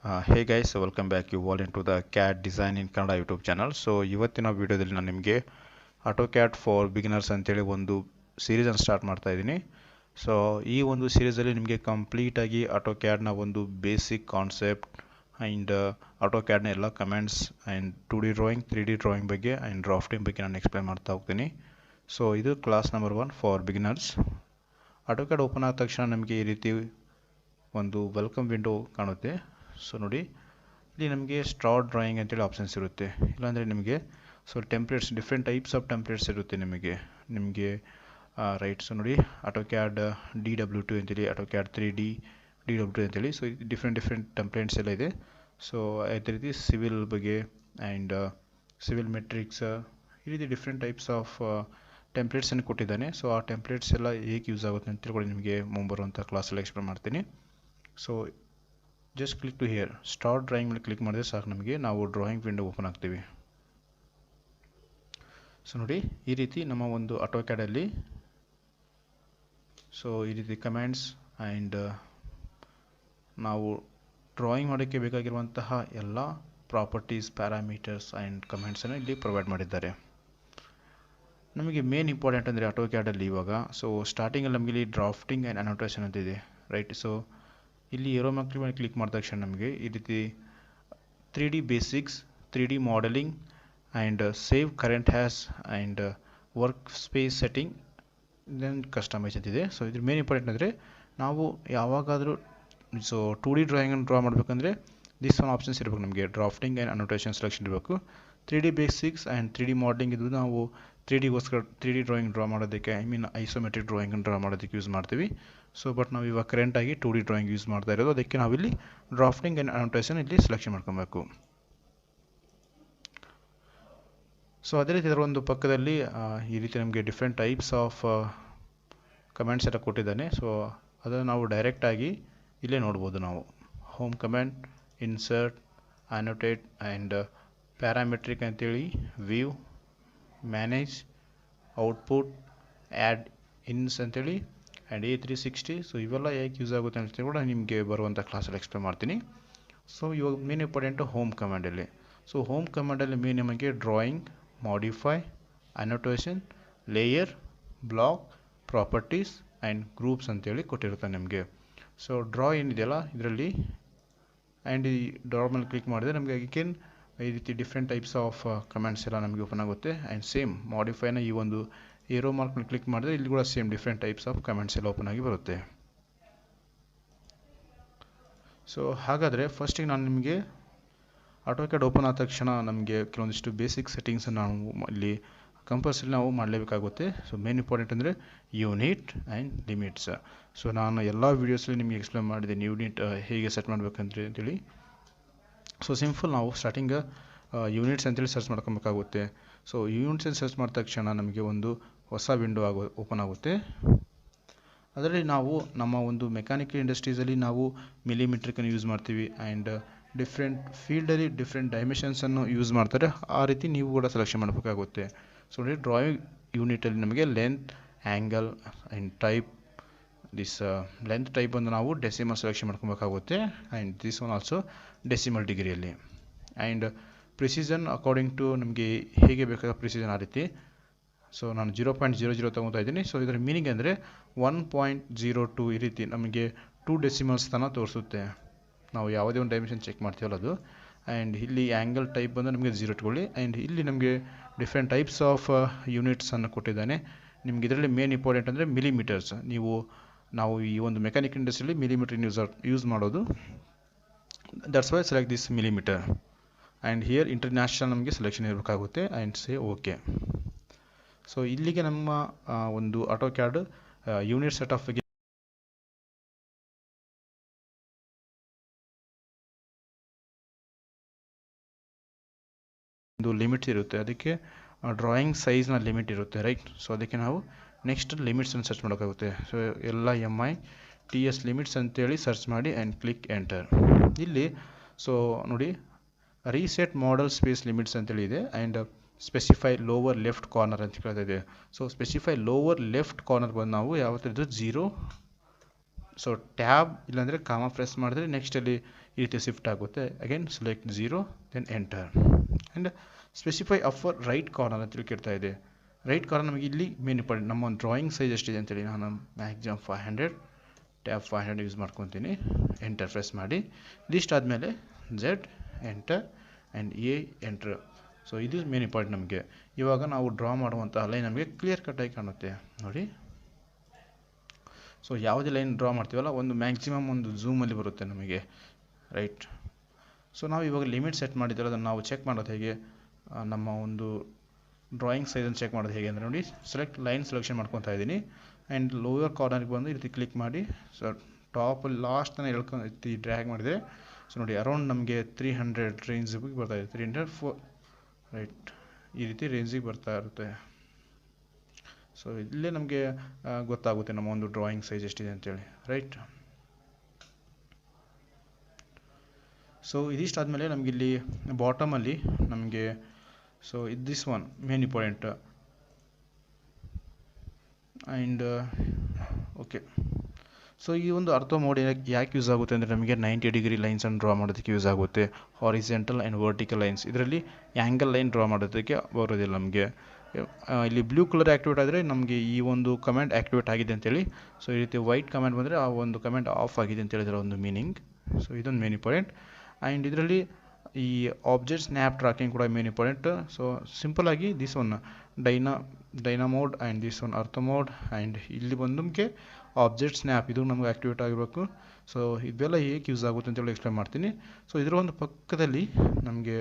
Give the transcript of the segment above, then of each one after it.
Hey guys, welcome back you all into the CAD Design in Kannada YouTube channel. So ಇವತ್ತಿನ ವಿಡಿಯೋದಲ್ಲಿ ನಾನು ನಿಮಗೆ AutoCAD for beginners ಅಂತೇಳಿ ಒಂದು ಸೀರೀಸನ್ನು ಸ್ಟಾರ್ಟ್ ಮಾಡ್ತಾ ಇದ್ದೀನಿ. ಸೊ ಈ ಒಂದು ಸೀರೀಸಲ್ಲಿ ನಿಮಗೆ ಕಂಪ್ಲೀಟಾಗಿ AutoCADನ ಒಂದು ಬೇಸಿಕ್ ಕಾನ್ಸೆಪ್ಟ್ ಆ್ಯಂಡ್ AutoCADನ ಎಲ್ಲ comments and 2D drawing 3D drawing ಬಗ್ಗೆ ಆ್ಯಂಡ್ ಡ್ರಾಫ್ಟಿಂಗ್ ಬಗ್ಗೆ ನಾನು ಎಕ್ಸ್ಪ್ಲೇನ್ ಮಾಡ್ತಾ ಹೋಗ್ತೀನಿ. ಸೊ ಇದು class number 1 for beginners. AutoCAD open ಆದ ತಕ್ಷಣ ನಮಗೆ ಈ ರೀತಿ ಒಂದು ವೆಲ್ಕಮ್ ವಿಂಡೋ ಕಾಣುತ್ತೆ. ಸೊ ನೋಡಿ, ಇಲ್ಲಿ ನಮಗೆ ಸ್ಟಾರ್ಟ್ ಡ್ರಾಯಿಂಗ್ ಅಂತೇಳಿ ಆಪ್ಷನ್ಸ್ ಇರುತ್ತೆ. ಇಲ್ಲಾಂದರೆ ನಿಮಗೆ templates, different types of templates ಇರುತ್ತೆ ನಿಮಗೆ ರೈಟ್. ಸೊ ನೋಡಿ, AutoCAD DW2 ಅಂತೇಳಿ, AutoCAD 3D DW2 ಅಂತೇಳಿ. ಸೊ ಡಿಫ್ರೆಂಟ್ ಟೆಂಪ್ಲೇಟ್ಸ್ ಎಲ್ಲ ಇದೆ. ಸೊ ಅದೇ ರೀತಿ ಸಿವಿಲ್ ಬಗ್ಗೆ ಆ್ಯಂಡ್ ಸಿವಿಲ್ ಮೆಟ್ರಿಕ್ಸ್, ಈ ರೀತಿ ಡಿಫ್ರೆಂಟ್ ಟೈಪ್ಸ್ ಆಫ್ ಟೆಂಪ್ಲೇಟ್ಸನ್ನು ಕೊಟ್ಟಿದ್ದಾನೆ. ಸೊ ಆ ಟೆಂಪ್ಲೇಟ್ಸ್ ಎಲ್ಲ ಹೇಗೆ ಯೂಸ್ ಆಗುತ್ತೆ ಅಂತ ತಿಳ್ಕೊಂಡು ನಿಮಗೆ ಮುಂಬರುವಂಥ ಕ್ಲಾಸಲ್ಲಿ ಎಕ್ಸ್ಪ್ಲೇನ್ ಮಾಡ್ತೀನಿ. So just click to here, start drawing ಮೇಲೆ ಕ್ಲಿಕ್ ಮಾಡಿದ್ರೆ ಸಾಕು, ನಾವು ಡ್ರಾಯಿಂಗ್ ವಿಂಡೋ ಓಪನ್ ಆಗ್ತೀವಿ. ಸೊ ನೋಡಿ, ಈ ರೀತಿ ನಮ್ಮ ಒಂದು AutoCADಲ್ಲಿ ಸೊ ಈ ರೀತಿ ಕಮೆಂಟ್ಸ್ ಆ್ಯಂಡ್ ನಾವು ಡ್ರಾಯಿಂಗ್ ಮಾಡೋಕ್ಕೆ ಬೇಕಾಗಿರುವಂತಹ ಎಲ್ಲ ಪ್ರಾಪರ್ಟೀಸ್, ಪ್ಯಾರಾಮೀಟರ್ಸ್ ಆ್ಯಂಡ್ ಕಮೆಂಟ್ಸನ್ನು ಇಲ್ಲಿ ಪ್ರೊವೈಡ್ ಮಾಡಿದ್ದಾರೆ. ನಮಗೆ ಮೇನ್ ಇಂಪಾರ್ಟೆಂಟ್ ಅಂದರೆ AutoCADಲ್ಲಿ ಇವಾಗ ಸೊ ಸ್ಟಾರ್ಟಿಂಗಲ್ಲಿ ನಮಗೆ ಇಲ್ಲಿ ಡ್ರಾಫ್ಟಿಂಗ್ ಆ್ಯಂಡ್ ಅನೋಟೇಷನ್ ಅಂತಿದೆ, ರೈಟ್. ಸೊ ಇಲ್ಲಿ ಏರೋ ಮಾರ್ಕ್ ಮೇಲೆ ಕ್ಲಿಕ್ ಮಾಡಿದ ತಕ್ಷಣ ನಮಗೆ ಈ ರೀತಿ 3D basics, 3D modelling and save current as and workspace setting then customise ಅಂತಿದೆ. ಸೊ ಇದ್ರ ಮೇನ್ ಇಂಪಾರ್ಟೆಂಟ್ ಅಂದರೆ ನಾವು ಯಾವಾಗಾದರೂ ಸೊ 2D ಡ್ರಾಯಿಂಗನ್ನು ಡ್ರಾ ಮಾಡಬೇಕಂದ್ರೆ ದಿಸ್ ಒನ್ ಆಪ್ಷನ್ಸ್ ಇರಬೇಕು ನಮಗೆ. ಡ್ರಾಫ್ಟಿಂಗ್ ಆ್ಯಂಡ್ ಅನೋಟೇಷನ್ ಸೆಲೆಕ್ಷನ್ ಇರಬೇಕು. 3D basics and 3D modelling ಇದು ನಾವು 3D ಡ್ರಾಯಿಂಗ್ ಡ್ರಾ ಮಾಡೋದಕ್ಕೆ, ಐಸೋಮೆಟ್ರಿಕ್ ಡ್ರಾಯಿಂಗನ್ನು ಡ್ರಾ ಮಾಡೋದಕ್ಕೆ ಯೂಸ್ ಮಾಡ್ತೀವಿ. ಸೊ ಬಟ್ ನಾವು ಇವಾಗ ಕರೆಂಟಾಗಿ 2D ಡ್ರಾಯಿಂಗ್ ಯೂಸ್ ಮಾಡ್ತಾ ಇರೋದು, ಅದಕ್ಕೆ ನಾವಿಲ್ಲಿ ಡ್ರಾಫ್ಟಿಂಗ್ ಆ್ಯಂಡ್ ಅನೋಟೇಷನ್ ಇಲ್ಲಿ ಸೆಲೆಕ್ಷನ್ ಮಾಡ್ಕೊಬೇಕು. ಸೊ ಅದೇ ರೀತಿ ಇದರ ಒಂದು ಪಕ್ಕದಲ್ಲಿ ಈ ರೀತಿ ನಮಗೆ ಡಿಫ್ರೆಂಟ್ ಟೈಪ್ಸ್ ಆಫ್ ಕಮೆಂಟ್ಸ್ ಎಲ್ಲ ಕೊಟ್ಟಿದ್ದಾನೆ. ಸೊ ಅದನ್ನು ನಾವು ಡೈರೆಕ್ಟಾಗಿ ಇಲ್ಲೇ ನೋಡ್ಬೋದು. ನಾವು home command, insert, annotate and parametric ಅಂತೇಳಿ, view, manage, output, add ins ಅಂತೇಳಿ ಆ್ಯಂಡ್ A360. ಸೊ ಇವೆಲ್ಲ ಹೇಗೆ ಯೂಸ್ ಆಗುತ್ತೆ ಅಂತ ಕೂಡ ನಿಮಗೆ ಬರುವಂಥ ಕ್ಲಾಸಲ್ಲಿ ಎಕ್ಸ್ಪ್ಲೇನ್ ಮಾಡ್ತೀನಿ. ಸೊ ಇವಾಗ ಮೇನ್ ಇಂಪಾರ್ಟೆಂಟು ಹೋಮ್ ಕಮಾಂಡಲ್ಲಿ. ಸೊ ಹೋಮ್ ಕಮಾಂಡಲ್ಲಿ ಮೇನ್ ನಮಗೆ drawing, modify, annotation, layer, block, properties and groups ಅಂತೇಳಿ ಕೊಟ್ಟಿರುತ್ತೆ ನಿಮಗೆ. ಸೊ ಡ್ರಾ ಏನಿದೆಯಲ್ಲ ಇದರಲ್ಲಿ ಆ್ಯಂಡ್ ಈ ಡ್ರಾ ಮೇಲೆ ಕ್ಲಿಕ್ ಮಾಡಿದ್ರೆ ನಮಗೆ ಅಗೇನ್ ಈ ರೀತಿ ಡಿಫ್ರೆಂಟ್ ಟೈಪ್ಸ್ ಆಫ್ ಕಮೆಂಟ್ಸ್ ಎಲ್ಲ ನಮಗೆ ಓಪನ್ ಆಗುತ್ತೆ. ಆ್ಯಂಡ್ ಸೇಮ್ ಮಾಡಿಫೈನ ಈ ಒಂದು ಏರೋ ಮಾರ್ಕ್ ಮೇಲೆ ಕ್ಲಿಕ್ ಮಾಡಿದ್ರೆ ಇಲ್ಲಿ ಕೂಡ same different types of comments ಎಲ್ಲ ಓಪನ್ ಆಗಿ ಬರುತ್ತೆ. ಸೊ ಹಾಗಾದರೆ ಫಸ್ಟಿಗೆ ನಾನು ನಿಮಗೆ AutoCAD ಓಪನ್ ಆದ ತಕ್ಷಣ ನಮಗೆ ಕೆಲವೊಂದಿಷ್ಟು ಬೇಸಿಕ್ ಸೆಟ್ಟಿಂಗ್ಸನ್ನು ನಾವು ಇಲ್ಲಿ ಕಂಪಲ್ಸರಿ ನಾವು ಮಾಡಲೇಬೇಕಾಗುತ್ತೆ. ಸೊ ಮೇನ್ ಇಂಪಾರ್ಟೆಂಟ್ ಅಂದರೆ ಯೂನಿಟ್ ಆ್ಯಂಡ್ ಲಿಮಿಟ್ಸ್. ಸೊ ನಾನು ಎಲ್ಲ ವೀಡಿಯೋಸಲ್ಲಿ ನಿಮಗೆ ಎಕ್ಸ್ಪ್ಲೇನ್ ಮಾಡಿದ್ದೀನಿ ಯೂನಿಟ್ ಹೇಗೆ ಸೆಟ್ ಮಾಡಬೇಕಂತೇಳಿ. ಸೊ ಸಿಂಪಲ್, ನಾವು ಸ್ಟಾರ್ಟಿಂಗ್ ಯೂನಿಟ್ಸ್ ಅಂತೇಳಿ ಸರ್ಚ್ ಮಾಡ್ಕೊಬೇಕಾಗುತ್ತೆ. ಸೊ ಯೂನಿಟ್ಸ್ ಸರ್ಚ್ ಮಾಡಿದ ತಕ್ಷಣ ನಮಗೆ ಒಂದು ಹೊಸ ವಿಂಡೋ ಓಪನ್ ಆಗುತ್ತೆ. ಅದರಲ್ಲಿ ನಾವು ನಮ್ಮ ಒಂದು ಮೆಕ್ಯಾನಿಕಲ್ ಇಂಡಸ್ಟ್ರೀಸಲ್ಲಿ ನಾವು ಮಿಲಿಮೀಟ್ರಿಕನ್ನು ಯೂಸ್ ಮಾಡ್ತೀವಿ ಆ್ಯಂಡ್ ಡಿಫ್ರೆಂಟ್ ಫೀಲ್ಡಲ್ಲಿ ಡಿಫ್ರೆಂಟ್ ಡೈಮೆನ್ಷನ್ಸನ್ನು ಯೂಸ್ ಮಾಡ್ತಾರೆ. ಆ ರೀತಿ ನೀವು ಕೂಡ ಸೆಲೆಕ್ಷನ್ ಮಾಡಬೇಕಾಗುತ್ತೆ. ಸೊ ನೋಡಿ, ಡ್ರಾಯಿಂಗ್ ಯೂನಿಟಲ್ಲಿ ನಮಗೆ length, angle and type, this length type ಬಂದು ನಾವು ಡೆಸಿಮಲ್ ಸೆಲೆಕ್ಷನ್ ಮಾಡ್ಕೊಬೇಕಾಗುತ್ತೆ and this one also decimal ಡಿಗ್ರಿಯಲ್ಲಿ. ಆ್ಯಂಡ್ ಪ್ರಿಸಿಷನ್ ಅಕಾರ್ಡಿಂಗ್ ಟು ನಮಗೆ ಹೇಗೆ ಬೇಕಾದ ಪ್ರಿಸಿಷನ್ ಆ ರೀತಿ. ಸೊ ನಾನು 0.00 ತೊಗೊತಾ ಇದ್ದೀನಿ. ಸೊ ಇದರ ಮೀನಿಂಗ್ ಅಂದರೆ 1.02 ಈ ರೀತಿ ನಮಗೆ 2 ಡೆಸಿಮಲ್ಸ್ ತನಕ ತೋರಿಸುತ್ತೆ. ನಾವು ಯಾವುದೇ ಒಂದು ಡೈಮೆನ್ಷನ್ ಚೆಕ್ ಮಾಡ್ತೀವಲ್ಲ ಅದು. ಆ್ಯಂಡ್ ಇಲ್ಲಿ ಆ್ಯಂಗಲ್ ಟೈಪ್ ಬಂದು ನಮಗೆ 0 ಇಟ್ಕೊಳ್ಳಿ. ಆ್ಯಂಡ್ ಇಲ್ಲಿ ನಮಗೆ ಡಿಫ್ರೆಂಟ್ ಟೈಪ್ಸ್ ಆಫ್ ಯೂನಿಟ್ಸನ್ನು ಕೊಟ್ಟಿದ್ದಾನೆ. ನಿಮ್ಗೆ ಇದರಲ್ಲಿ ಮೇನ್ ಇಂಪಾರ್ಟೆಂಟ್ ಅಂದರೆ ಮಿಲಿಮೀಟರ್ಸ್. ನಾವು ಈ ಒಂದು ಮೆಕ್ಯಾನಿಕಲ್ ಇಂಡಸ್ಟ್ರಿಯಲ್ಲಿ ಮಿಲಿಮೀಟರ್ ಯೂಸ್ ಮಾಡೋದು. That's why select this millimetre. And here international ನಮಗೆ ಸೆಲೆಕ್ಷನ್ ಇರಬೇಕಾಗುತ್ತೆ ಆ್ಯಂಡ್ ಸೇ ಓಕೆ. ಸೊ ಇಲ್ಲಿಗೆ ನಮ್ಮ ಒಂದು AutoCAD ಯೂನಿಟ್ ಸೆಟ್ ಆಫ್ ಒಂದು ಲಿಮಿಟ್ ಇರುತ್ತೆ, ಅದಕ್ಕೆ ಡ್ರಾಯಿಂಗ್ ಸೈಜ್ನ ಲಿಮಿಟ್ ಇರುತ್ತೆ, ರೈಟ್. ಸೊ ಅದಕ್ಕೆ ನಾವು ನೆಕ್ಸ್ಟ್ ಲಿಮಿಟ್ಸನ್ನು ಸರ್ಚ್ ಮಾಡೋಕ್ಕಾಗುತ್ತೆ. ಸೊ ಎಲ್ಲ MITS ಲಿಮಿಟ್ಸ್ ಅಂತೇಳಿ ಸರ್ಚ್ ಮಾಡಿ ಆ್ಯಂಡ್ ಕ್ಲಿಕ್ ಎಂಟರ್. ಇಲ್ಲಿ ಸೊ ನೋಡಿ, ರೀಸೆಟ್ ಮಾಡಲ್ ಸ್ಪೇಸ್ ಲಿಮಿಟ್ಸ್ ಅಂತೇಳಿ ಇದೆ and specify lower left corner ಅಂತ ಕೇಳ್ತಾ ಇದೆ. So specify lower left corner ಬಂದು ನಾವು ಯಾವತ್ತಿದ್ದು 0 ಸೊ ಟ್ಯಾಬ್ ಇಲ್ಲಾಂದರೆ ಕಾಮ ಪ್ರೆಸ್ ಮಾಡಿದ್ರೆ ನೆಕ್ಸ್ಟ್ ಅಲ್ಲಿ ಈ ರೀತಿ ಶಿಫ್ಟ್ ಆಗುತ್ತೆ. Again select 0 then enter and specify upper right corner ಅಂತೇಳಿ ಕೇಳ್ತಾ ಇದೆ. ರೈಟ್ ಕಾರ್ನರ್ ನಮಗೆ ಇಲ್ಲಿ ಮೇನ್ ಇಂಪಾರ್ಟೆಂಟ್ ನಮ್ಮ ಒಂದು ಡ್ರಾಯಿಂಗ್ ಸೈಜ್ ಎಷ್ಟಿದೆ ಅಂತೇಳಿ ನಾನು ಮ್ಯಾಕ್ಸಿಮಮ್ 500 ಟ್ಯಾಬ್ 500 ಯೂಸ್ ಮಾಡ್ಕೊತೀನಿ. ಎಂಟರ್ ಪ್ರೆಸ್ ಮಾಡಿ ಲಿಸ್ಟ್ ಆದಮೇಲೆ Z enter and enter. So ಇದು ಮೇನ್ ಇಂಪಾರ್ಟೆಂಟ್ ನಮಗೆ. ಇವಾಗ ನಾವು ಡ್ರಾ ಮಾಡುವಂಥ ಲೈನ್ ನಮಗೆ ಕ್ಲಿಯರ್ ಕಟ್ಟಾಗಿ ಕಾಣುತ್ತೆ ನೋಡಿ. ಸೊ ಯಾವುದೇ ಲೈನ್ ಡ್ರಾ ಮಾಡ್ತೀವಲ್ಲ ಒಂದು ಮ್ಯಾಕ್ಸಿಮಮ್ ಒಂದು ಝೂಮಲ್ಲಿ ಬರುತ್ತೆ ನಮಗೆ ರೈಟ್. ಸೊ ನಾವು ಇವಾಗ ಲಿಮಿಟ್ ಸೆಟ್ ಮಾಡಿದ್ದೀರ ಅದನ್ನು ನಾವು ಚೆಕ್ ಮಾಡೋದು ಹೇಗೆ, ನಮ್ಮ ಒಂದು ಡ್ರಾಯಿಂಗ್ ಸೈಜನ್ನು ಚೆಕ್ ಮಾಡೋದು ಹೇಗೆ ಅಂದರೆ ನೋಡಿ, ಸೆಲೆಕ್ಟ್ ಲೈನ್ ಸೆಲೆಕ್ಷನ್ ಮಾಡ್ಕೊತಾ ಇದ್ದೀನಿ ಆ್ಯಂಡ್ ಲೋವರ್ ಕಾರ್ನರ್ಗೆ ಬಂದು ಈ ರೀತಿ ಕ್ಲಿಕ್ ಮಾಡಿ ಸೊ ಟಾಪಲ್ಲಿ ಲಾಸ್ಟನ್ನು ಎಳ್ಕೊಂಡು ಡ್ರ್ಯಾಗ್ ಮಾಡಿದರೆ ಸೊ ನೋಡಿ ಅರೌಂಡ್ ನಮಗೆ 300 ರೇಂಜಿಗೆ ಬರ್ತಾಯಿದೆ. 304 ರೈಟ್ ಈ ರೀತಿ ರೇಂಜಿಗೆ ಬರ್ತಾ ಇರುತ್ತೆ. ಸೊ ಇಲ್ಲೇ ನಮಗೆ ಗೊತ್ತಾಗುತ್ತೆ ನಮ್ಮ ಒಂದು ಡ್ರಾಯಿಂಗ್ ಸೈಜ್ ಎಷ್ಟಿದೆ ಅಂತೇಳಿ ರೈಟ್. ಸೊ ಇದಿಷ್ಟಾದಮೇಲೆ ನಮಗಿಲ್ಲಿ ಬಾಟಮಲ್ಲಿ ನಮಗೆ so this one main important and okay. So ಈ ಒಂದು ಅರ್ಥೋ ಮೋಡ್ ಯಾಕೆ ಯೂಸ್ ಆಗುತ್ತೆ ಅಂದರೆ ನಮಗೆ 90 ಡಿಗ್ರಿ ಲೈನ್ಸನ್ನು ಡ್ರಾ ಮಾಡೋದಕ್ಕೆ ಯೂಸ್ ಆಗುತ್ತೆ. ಹಾರಿಜೆಂಟಲ್ ಆ್ಯಂಡ್ ವರ್ಟಿಕಲ್ ಲೈನ್ಸ್, ಇದರಲ್ಲಿ ಆ್ಯಂಗಲ್ ಲೈನ್ ಡ್ರಾ ಮಾಡೋದಕ್ಕೆ ಬರೋದಿಲ್ಲ ನಮಗೆ. ಇಲ್ಲಿ ಬ್ಲೂ ಕಲರ್ ಆ್ಯಕ್ಟಿವೇಟ್ ಆದರೆ ನಮಗೆ ಈ ಒಂದು ಕಮೆಂಟ್ ಆ್ಯಕ್ಟಿವೇಟ್ ಆಗಿದೆ ಅಂತೇಳಿ. ಸೊ ಈ ರೀತಿ ವೈಟ್ ಕಮೆಂಟ್ ಬಂದರೆ ಆ ಒಂದು ಕಮೆಂಟ್ ಆಫ್ ಆಗಿದೆ ಅಂತ ಹೇಳಿದ್ರೆ ಒಂದು ಮೀನಿಂಗ್. ಸೊ ಇದೊಂದು ಮೇನ್ ಇಂಪಾರ್ಟೆಂಟ್. ಆ್ಯಂಡ್ ಇದರಲ್ಲಿ ಈ ಆಬ್ಜೆಕ್ಟ್ ಸ್ನ್ಯಾಪ್ ಟ್ರ್ಯಾಕಿಂಗ್ ಕೂಡ ಮೇನ್ ಇಂಪಾರ್ಟೆಂಟ್. ಸೊ ಸಿಂಪಲ್ ಆಗಿ this one dyna mode and this one ortho mode and ಇಲ್ಲಿ ಬಂದು ನಮಗೆ ಆಬ್ಜೆಕ್ಟ್ ಸ್ನ್ಯಾಪ್ ಇದು ನಮಗೆ ಆ್ಯಕ್ಟಿವೇಟ್ ಆಗಿರಬೇಕು. ಸೊ ಇದೆಲ್ಲ ಹೇಗೆ ಯೂಸ್ ಆಗುತ್ತೆ ಅಂತೇಳಿ ಎಕ್ಸ್ಪ್ಲೇನ್ ಮಾಡ್ತೀನಿ. ಸೊ ಇದರ ಒಂದು ಪಕ್ಕದಲ್ಲಿ ನಮಗೆ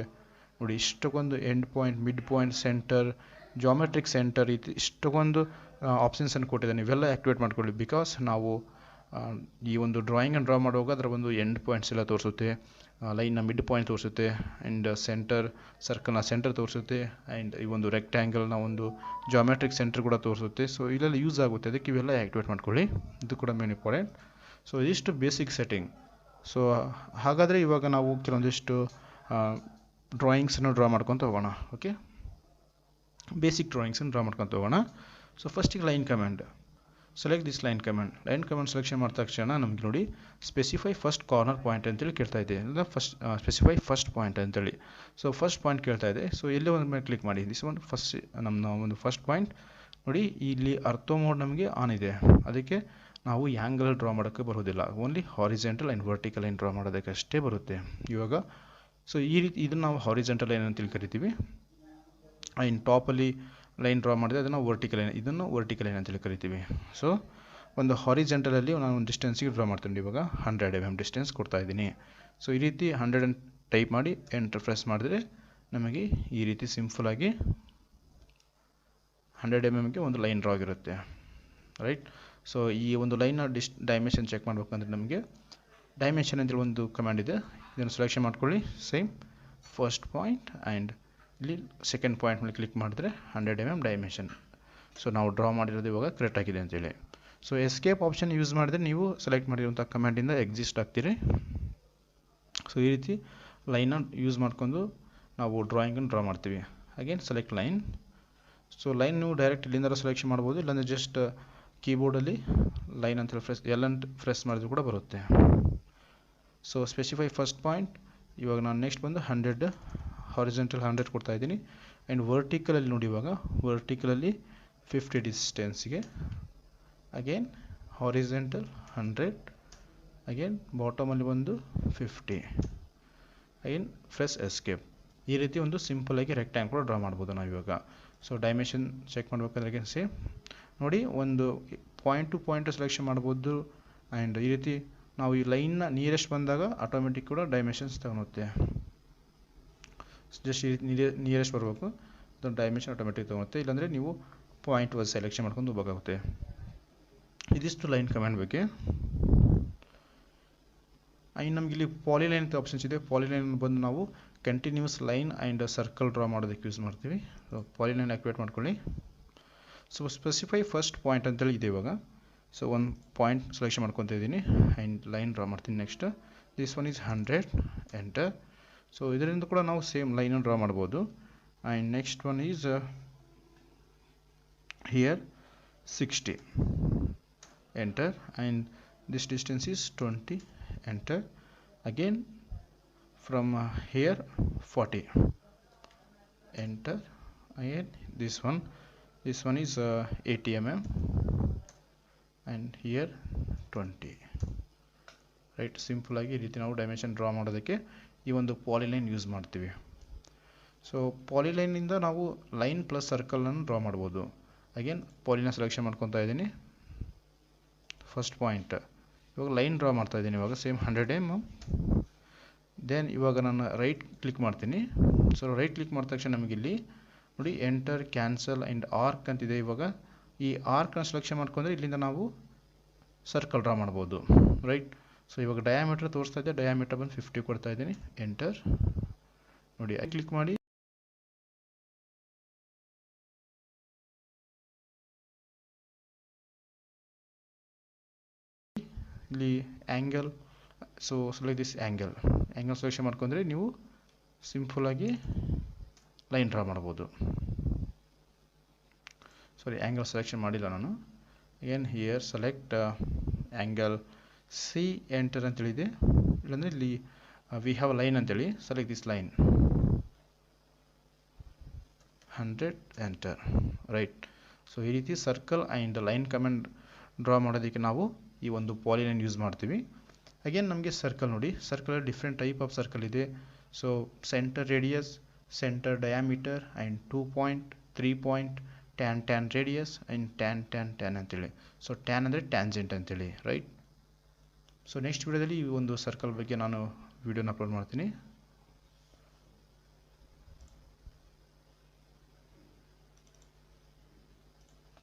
ನೋಡಿ ಇಷ್ಟಕ್ಕೊಂದು end point, mid point, centre, geometric centre ಇಷ್ಟಕ್ಕೊಂದು ಆಪ್ಷನ್ಸನ್ನು ಕೊಟ್ಟಿದ್ದಾನೆ. ಇವೆಲ್ಲ ಆ್ಯಕ್ಟಿವೇಟ್ ಮಾಡ್ಕೊಳ್ಳಿ. ಬಿಕಾಸ್ ನಾವು ಈ ಒಂದು ಡ್ರಾಯಿಂಗನ್ನು ಡ್ರಾ ಮಾಡುವಾಗ ಅದರ ಒಂದು ಎಂಡ್ ಪಾಯಿಂಟ್ಸ್ ಎಲ್ಲ ತೋರಿಸುತ್ತೆ, ಲೈನ್ನ ಮಿಡ್ ಪಾಯಿಂಟ್ ತೋರಿಸುತ್ತೆ ಆ್ಯಂಡ್ ಸೆಂಟರ್ ಸರ್ಕಲ್ನ ಸೆಂಟರ್ ತೋರಿಸುತ್ತೆ ಆ್ಯಂಡ್ ಈ ಒಂದು ರೆಕ್ಟ್ಯಾಂಗಲ್ನ ಒಂದು ಜಾಮೆಟ್ರಿಕ್ ಸೆಂಟರ್ ಕೂಡ ತೋರಿಸುತ್ತೆ. ಸೊ ಇಲ್ಲೆಲ್ಲ ಯೂಸ್ ಆಗುತ್ತೆ, ಅದಕ್ಕೆ ಇವೆಲ್ಲ ಆ್ಯಕ್ಟಿವೇಟ್ ಮಾಡ್ಕೊಳ್ಳಿ. ಇದು ಕೂಡ ಮೇನ್ ಇಂಪಾರ್ಟೆಂಟ್. ಸೊ ಇದಿಷ್ಟು ಬೇಸಿಕ್ ಸೆಟ್ಟಿಂಗ್. ಸೊ ಹಾಗಾದರೆ ಇವಾಗ ನಾವು ಕೆಲವೊಂದಿಷ್ಟು ಡ್ರಾಯಿಂಗ್ಸನ್ನು ಡ್ರಾ ಮಾಡ್ಕೊತ ಹೋಗೋಣ. ಓಕೆ, ಬೇಸಿಕ್ ಡ್ರಾಯಿಂಗ್ಸನ್ನು ಡ್ರಾ ಮಾಡ್ಕೊತ ಹೋಗೋಣ. ಸೊ ಫಸ್ಟಿಗೆ line command, select this line command. Line command selection ಮಾಡಿದ ತಕ್ಷಣ ನಮಗೆ ನೋಡಿ ಸ್ಪೆಸಿಫೈ ಫಸ್ಟ್ ಕಾರ್ನರ್ ಪಾಯಿಂಟ್ ಅಂತೇಳಿ ಕೇಳ್ತಾ ಇದೆ. ಸ್ಪೆಸಿಫೈ ಫಸ್ಟ್ ಪಾಯಿಂಟ್ ಅಂತೇಳಿ. ಸೊ ಫಸ್ಟ್ ಪಾಯಿಂಟ್ ಕೇಳ್ತಾ ಇದೆ. ಸೊ ಎಲ್ಲೇ ಒಂದು ಮೇಲೆ ಕ್ಲಿಕ್ ಮಾಡಿ ದಿಸ್ ಒಂದು ಫಸ್ಟ್ ನಮ್ಮ ಒಂದು ಫಸ್ಟ್ ಪಾಯಿಂಟ್ ನೋಡಿ. ಇಲ್ಲಿ ಅರ್ಥೋ ಮೋಡ್ ನಮಗೆ ಆನ್ ಇದೆ, ಅದಕ್ಕೆ ನಾವು ಆ್ಯಂಗಲ್ ಡ್ರಾ ಮಾಡೋಕ್ಕೆ ಬರೋದಿಲ್ಲ. Only horizontal and vertical line draw ಮಾಡೋದಕ್ಕೆ ಅಷ್ಟೇ ಬರುತ್ತೆ ಇವಾಗ. ಸೊ ಈ ರೀತಿ ಇದನ್ನು ನಾವು ಹಾರಿಜೆಂಟಲ್ ಲೈನ್ ಅಂತೇಳಿ ಕರಿತೀವಿ. ಆ್ಯಂಡ್ ಟಾಪಲ್ಲಿ ಲೈನ್ ಡ್ರಾ ಮಾಡಿದೆ ಅದನ್ನು ವರ್ಟಿಕಲ್ ಲೈನ್, ಇದನ್ನು ವರ್ಟಿಕಲ್ ಲೈನ್ ಅಂತೇಳಿ ಕರಿತೀವಿ. ಸೊ ಒಂದು ಹಾರಿಜೆಂಟಲಲ್ಲಿ ನಾನು ಒಂದು ಡಿಸ್ಟೆನ್ಸಿಗೆ ಡ್ರಾ ಮಾಡ್ತೀನಿ. ಇವಾಗ 100 mm ಡಿಸ್ಟೆನ್ಸ್ ಕೊಡ್ತಾ ಇದ್ದೀನಿ. ಸೊ ಈ ರೀತಿ 100 ಟೈಪ್ ಮಾಡಿ ಎಂಟರ್ ಪ್ರೆಸ್ ಮಾಡಿದ್ರೆ ನಮಗೆ ಈ ರೀತಿ ಸಿಂಪಲಾಗಿ 100 mm ಒಂದು ಲೈನ್ ಡ್ರಾ ಆಗಿರುತ್ತೆ ರೈಟ್. ಸೊ ಈ ಒಂದು ಲೈನ್ನ ಡೈಮೆನ್ಷನ್ ಚೆಕ್ ಮಾಡಬೇಕಂದ್ರೆ ನಮಗೆ ಡೈಮೆನ್ಷನ್ ಅಂತೇಳಿ ಒಂದು ಕಮಾಂಡ್ ಇದೆ, ಇದನ್ನು ಸೆಲೆಕ್ಷನ್ ಮಾಡ್ಕೊಳ್ಳಿ. ಸೇಮ್ ಫಸ್ಟ್ ಪಾಯಿಂಟ್ ಆ್ಯಂಡ್ ಇಲ್ಲಿ ಸೆಕೆಂಡ್ ಪಾಯಿಂಟ್ ಮೇಲೆ ಕ್ಲಿಕ್ ಮಾಡಿದ್ರೆ 100 mm ಡೈಮೆನ್ಷನ್. ಸೊ ನಾವು ಡ್ರಾ ಮಾಡಿರೋದು ಇವಾಗ ಕರೆಕ್ಟ್ ಆಗಿದೆ ಅಂತೇಳಿ. ಸೊ ಎಸ್ಕೇಪ್ ಆಪ್ಷನ್ ಯೂಸ್ ಮಾಡಿದ್ರೆ ನೀವು ಸೆಲೆಕ್ಟ್ ಮಾಡಿರುವಂಥ ಕಮಾಂಡಿಂದ ಎಕ್ಸಿಸ್ಟ್ ಆಗ್ತೀರಿ. ಸೊ ಈ ರೀತಿ ಲೈನನ್ನು ಯೂಸ್ ಮಾಡ್ಕೊಂಡು ನಾವು ಡ್ರಾಯಿಂಗನ್ನು ಡ್ರಾ ಮಾಡ್ತೀವಿ. Again select line. So line ನೀವು ಡೈರೆಕ್ಟ್ ಇಲ್ಲಿಂದ ಸೆಲೆಕ್ಷನ್ ಮಾಡ್ಬೋದು, ಇಲ್ಲಾಂದರೆ ಜಸ್ಟ್ ಕೀಬೋರ್ಡಲ್ಲಿ ಲೈನ್ ಅಂತ ಪ್ರೆಸ್ ಮಾಡಿದ್ರು ಕೂಡ ಬರುತ್ತೆ. So specify first point. ಇವಾಗ ನಾನು ನೆಕ್ಸ್ಟ್ ಬಂದು 100 ಹಾರಿಜೆಂಟಲ್ 100 ಕೊಡ್ತಾ ಇದ್ದೀನಿ. ಆ್ಯಂಡ್ ವರ್ಟಿಕಲಲ್ಲಿ ನೋಡಿ, ಇವಾಗ ವರ್ಟಿಕಲಲ್ಲಿ 50 ಡಿಸ್ಟೆನ್ಸ್ಗೆ ಅಗೇನ್ ಹಾರಿಜೆಂಟಲ್ 100 ಅಗೇನ್ ಬಾಟಮಲ್ಲಿ ಬಂದು 50 ಅಗೇನ್ ಪ್ರೆಸ್ ಎಸ್ಕೇಪ್. ಈ ರೀತಿ ಒಂದು ಸಿಂಪಲಾಗಿ ರೆಕ್ಟ್ಯಾಂಗ್ಲ್ ಡ್ರಾ ಮಾಡ್ಬೋದು ನಾವು ಇವಾಗ. ಸೊ ಡೈಮೆನ್ಷನ್ ಚೆಕ್ ಮಾಡಬೇಕಾದ್ರೆ ಅಗೇನ್ ಸೇಮ್ ನೋಡಿ, ಒಂದು ಪಾಯಿಂಟ್ ಟು ಪಾಯಿಂಟ್ ಸೆಲೆಕ್ಷನ್ ಮಾಡ್ಬೋದು. ಆ್ಯಂಡ್ ಈ ರೀತಿ ನಾವು ಈ ಲೈನ್ನ ನಿಯರೆಸ್ಟ್ ಬಂದಾಗ ಆಟೋಮೆಟಿಕ್ ಕೂಡ ಡೈಮೆನ್ಷನ್ಸ್ ತಗೊಳುತ್ತೆ. ಜಸ್ಟ್ ಈ ನಿಯರೆಸ್ಟ್ ಬರಬೇಕು, ಅದೊಂದು ಡೈಮೆನ್ಷನ್ ಆಟೋಮೆಟಿಕ್ ತಗೊಳುತ್ತೆ. ಇಲ್ಲಾಂದರೆ ನೀವು ಪಾಯಿಂಟ್ ವೈಸ್ ಸೆಲೆಕ್ಷನ್ ಮಾಡ್ಕೊಂಡು ಹೋಗಬೇಕಾಗುತ್ತೆ. ಇದಿಷ್ಟು ಲೈನ್ ಕಮಾಂಡ್ ಬಗ್ಗೆ. ಆ್ಯಂಡ್ ನಮಗೆ ಇಲ್ಲಿ ಪಾಲಿಲೈನ್ ಅಂತ ಆಪ್ಷನ್ಸ್ ಇದೆ. ಪಾಲಿಲೈನ್ ಬಂದು ನಾವು continuous line and circle draw ಮಾಡೋದಕ್ಕೆ ಯೂಸ್ ಮಾಡ್ತೀವಿ. ಸೊ ಪಾಲಿಲೈನ್ ಆ್ಯಕ್ಟಿವೇಟ್ ಮಾಡ್ಕೊಳ್ಳಿ. ಸೊ ಸ್ಪೆಸಿಫೈ ಫಸ್ಟ್ ಪಾಯಿಂಟ್ ಅಂತೇಳಿ ಇದೆ ಇವಾಗ. ಸೊ ಒಂದು ಪಾಯಿಂಟ್ ಸೆಲೆಕ್ಷನ್ ಮಾಡ್ಕೊತಾ ಇದ್ದೀನಿ ಆ್ಯಂಡ್ ಲೈನ್ ಡ್ರಾ ಮಾಡ್ತೀನಿ. Next this one is 100 enter. So ಇದರಿಂದ ಕೂಡ ನಾವು ಸೇಮ್ ಲೈನನ್ನು ಡ್ರಾ ಮಾಡ್ಬೋದು. And next one is here 60 enter. And this distance is 20, enter. Again from here 40, enter. Again this one is 80 mm, and here 20, right. Simple ಆಗಿ ಈ ರೀತಿ ನಾವು dimension draw ಮಾಡೋದಕ್ಕೆ ಈ ಒಂದು ಪಾಲಿಲೈನ್ ಯೂಸ್ ಮಾಡ್ತೀವಿ. ಸೊ ಪಾಲಿಲೈನಿಂದ ನಾವು ಲೈನ್ ಪ್ಲಸ್ ಸರ್ಕಲನ್ನು ಡ್ರಾ ಮಾಡ್ಬೋದು. ಅಗೇನ್ ಪಾಲಿನ ಸೆಲೆಕ್ಷನ್ ಮಾಡ್ಕೊತಾ ಇದ್ದೀನಿ, ಫಸ್ಟ್ ಪಾಯಿಂಟ್. ಇವಾಗ ಲೈನ್ ಡ್ರಾ ಮಾಡ್ತಾ ಇದ್ದೀನಿ, ಇವಾಗ ಸೇಮ್ 100 mm. ದೆನ್ ಇವಾಗ ನಾನು ರೈಟ್ ಕ್ಲಿಕ್ ಮಾಡ್ತೀನಿ. ಸೊ ರೈಟ್ ಕ್ಲಿಕ್ ಮಾಡಿದ ತಕ್ಷಣ ನಮಗಿಲ್ಲಿ ನೋಡಿ ಎಂಟರ್, ಕ್ಯಾನ್ಸಲ್ ಆ್ಯಂಡ್ ಆರ್ಕ್ ಅಂತಿದೆ. ಇವಾಗ ಈ ಆರ್ಕ್ನ ಸೆಲೆಕ್ಷನ್ ಮಾಡ್ಕೊಂಡ್ರೆ ಇಲ್ಲಿಂದ ನಾವು ಸರ್ಕಲ್ ಡ್ರಾ ಮಾಡ್ಬೋದು, ರೈಟ್. ಸೊ ಇವಾಗ ಡಯಾಮೀಟರ್ ತೋರಿಸ್ತಾ ಇದೆ, ಡಯಾಮೀಟರ್ ಬಂದು 50 ಕೊಡ್ತಾ ಇದ್ದೀನಿ, ಎಂಟರ್. ನೋಡಿ ಕ್ಲಿಕ್ ಮಾಡಿ ಇಲ್ಲಿ angle, so select this angle selection ಮಾಡ್ಕೊಂಡ್ರೆ ನೀವು ಸಿಂಪಲಾಗಿ ಲೈನ್ ಡ್ರಾ ಮಾಡ್ಬೋದು. ಸಾರಿ, ಆ್ಯಂಗಲ್ ಸೆಲೆಕ್ಷನ್ ಮಾಡಿಲ್ಲ ನಾನು. ಏನು here select angle C, enter ಅಂತೇಳಿದೆ. ಇಲ್ಲಾಂದರೆ ಇಲ್ಲಿ ವಿ ಹ್ಯಾವ್ ಲೈನ್ ಅಂತೇಳಿ select this line 100, enter, right. So ಈ ರೀತಿ circle and line command draw ಮಾಡೋದಕ್ಕೆ ನಾವು ಈ ಒಂದು ಪಾಲಿಲೈನ್ ಯೂಸ್ ಮಾಡ್ತೀವಿ. ಅಗೇನ್ ನಮಗೆ ಸರ್ಕಲ್ ನೋಡಿ, circle different type of circle ಇದೆ. So centre radius, centre diameter and 2 point, 3 point, tan radius and tan ಅಂತೇಳಿ. ಸೊ ಟ್ಯಾನ್ ಅಂದರೆ ಟ್ಯಾಂಜೆಂಟ್ ಅಂತೇಳಿ, ರೈಟ್. ಸೊ ನೆಕ್ಸ್ಟ್ ವಿಡಿಯೋದಲ್ಲಿ ಈ ಒಂದು ಸರ್ಕಲ್ ಬಗ್ಗೆ ನಾನು ವಿಡಿಯೋನ ಅಪ್ಲೋಡ್ ಮಾಡ್ತೀನಿ.